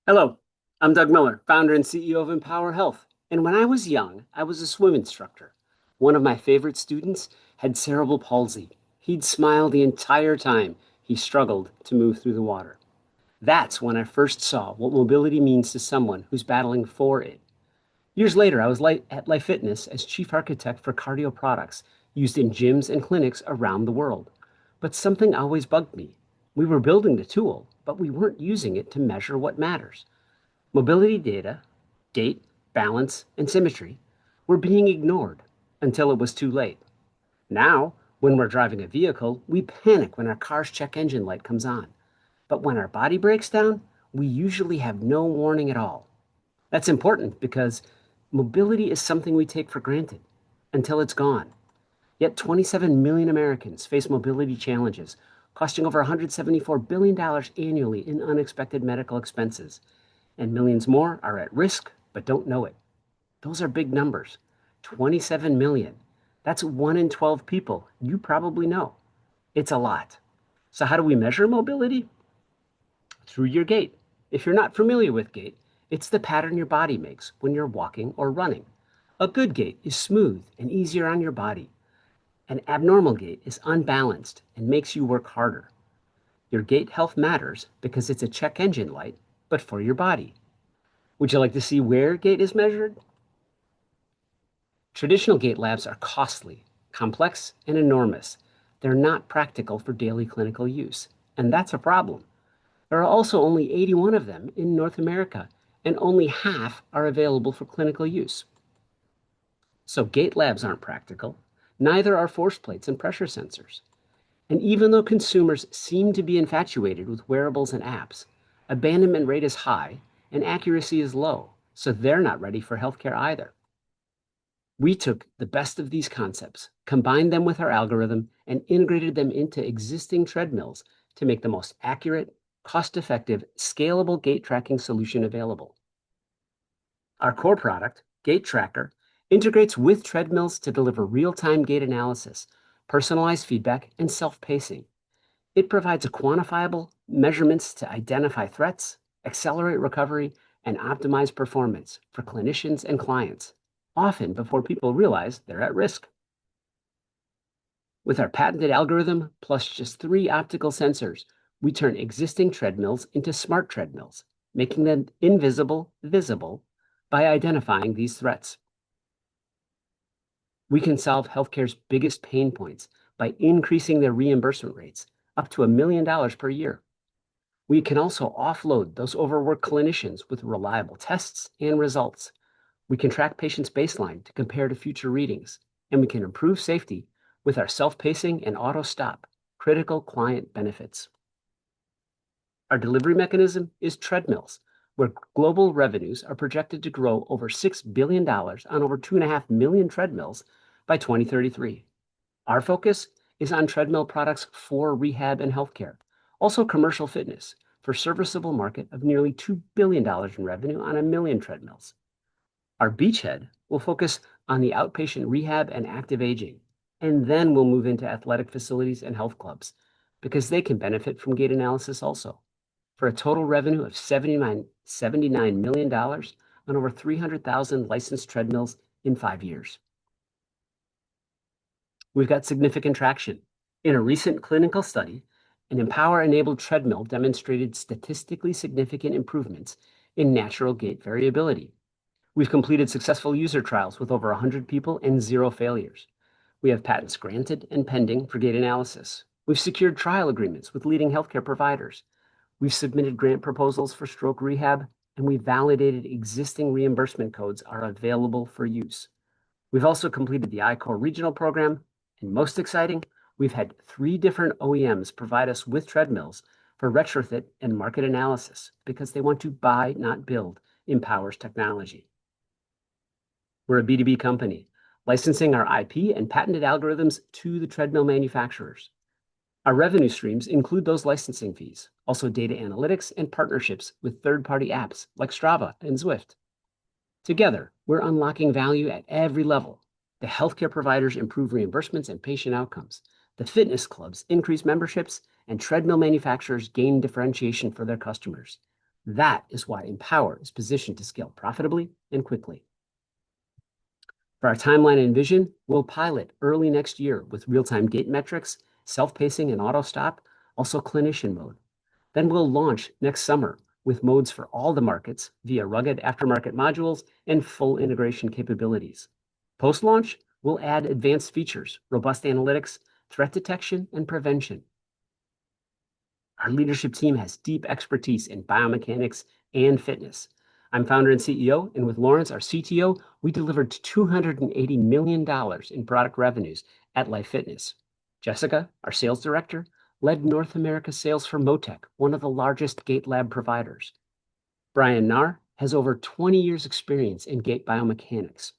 Hello, I'm Doug Miller, founder and CEO of Impower Health. And when I was young, I was a swim instructor. One of my favorite students had cerebral palsy. He'd smile the entire time he struggled to move through the water. That's when I first saw what mobility means to someone who's battling for it. Years later, I was at Life Fitness as chief architect for cardio products used in gyms and clinics around the world. But something always bugged me. We were building the tool, but we weren't using it to measure what matters. Mobility data, gait, balance, and symmetry were being ignored until it was too late. Now, when we're driving a vehicle, we panic when our car's check engine light comes on. But when our body breaks down, we usually have no warning at all. That's important because mobility is something we take for granted until it's gone. Yet 27 million Americans face mobility challenges, costing over $174 billion annually in unexpected medical expenses, and millions more are at risk but don't know it. Those are big numbers. 27 million. That's 1 in 12 people you probably know. It's a lot. So, how do we measure mobility? Through your gait. If you're not familiar with gait, it's the pattern your body makes when you're walking or running. A good gait is smooth and easier on your body. An abnormal gait is unbalanced and makes you work harder. Your gait health matters because it's a check engine light, but for your body. Would you like to see where gait is measured? Traditional gait labs are costly, complex, and enormous. They're not practical for daily clinical use, and that's a problem. There are also only 81 of them in North America, and only half are available for clinical use. So gait labs aren't practical. Neither are force plates and pressure sensors. And even though consumers seem to be infatuated with wearables and apps, abandonment rate is high and accuracy is low, so they're not ready for healthcare either. We took the best of these concepts, combined them with our algorithm, and integrated them into existing treadmills to make the most accurate, cost-effective, scalable gait tracking solution available. Our core product, Gait Tracker, integrates with treadmills to deliver real-time gait analysis, personalized feedback, and self-pacing. It provides a quantifiable measurements to identify threats, accelerate recovery, and optimize performance for clinicians and clients, often before people realize they're at risk. With our patented algorithm, plus just 3 optical sensors, we turn existing treadmills into smart treadmills, making them invisible visible by identifying these threats. We can solve healthcare's biggest pain points by increasing their reimbursement rates up to $1 million per year. We can also offload those overworked clinicians with reliable tests and results. We can track patients' baseline to compare to future readings, and we can improve safety with our self-pacing and auto stop, critical client benefits. Our delivery mechanism is treadmills, where global revenues are projected to grow over $6 billion on over 2.5 million treadmills by 2033. Our focus is on treadmill products for rehab and healthcare, also commercial fitness, for serviceable market of nearly $2 billion in revenue on 1 million treadmills. Our beachhead will focus on the outpatient rehab and active aging, and then we'll move into athletic facilities and health clubs because they can benefit from gait analysis also, for a total revenue of $79 million on over 300,000 licensed treadmills in 5 years. We've got significant traction. In a recent clinical study, an Empower-enabled treadmill demonstrated statistically significant improvements in natural gait variability. We've completed successful user trials with over 100 people and 0 failures. We have patents granted and pending for gait analysis. We've secured trial agreements with leading healthcare providers. We've submitted grant proposals for stroke rehab, and we've validated existing reimbursement codes are available for use. We've also completed the iCore regional program, and most exciting, we've had 3 different OEMs provide us with treadmills for retrofit and market analysis because they want to buy, not build, Empower's technology. We're a B2B company, licensing our IP and patented algorithms to the treadmill manufacturers. Our revenue streams include those licensing fees, also data analytics and partnerships with third-party apps like Strava and Zwift. Together, we're unlocking value at every level. The healthcare providers improve reimbursements and patient outcomes. The fitness clubs increase memberships, and treadmill manufacturers gain differentiation for their customers. That is why Empower is positioned to scale profitably and quickly. For our timeline and vision, we'll pilot early next year with real-time gait metrics, self-pacing and auto stop, also clinician mode. Then we'll launch next summer with modes for all the markets via rugged aftermarket modules and full integration capabilities. Post-launch, we'll add advanced features, robust analytics, threat detection, and prevention. Our leadership team has deep expertise in biomechanics and fitness. I'm founder and CEO, and with Lawrence, our CTO, we delivered $280 million in product revenues at Life Fitness. Jessica, our sales director, led North America sales for Motec, one of the largest gait lab providers. Brian Nahr has over 20 years experience in gait biomechanics.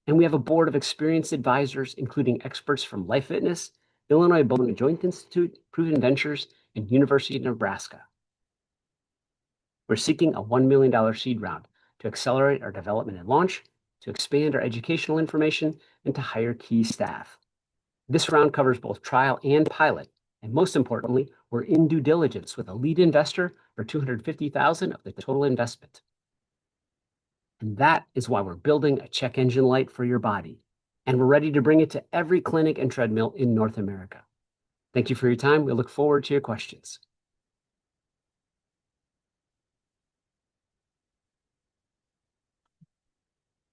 And we have a board of experienced advisors, including experts from Life Fitness, Illinois Bone and Joint Institute, Proven Ventures, and University of Nebraska. We're seeking a $1 million seed round to accelerate our development and launch, to expand our educational information, and to hire key staff. This round covers both trial and pilot, and most importantly, we're in due diligence with a lead investor for $250,000 of the total investment. And that is why we're building a check engine light for your body, and we're ready to bring it to every clinic and treadmill in North America. Thank you for your time. We look forward to your questions.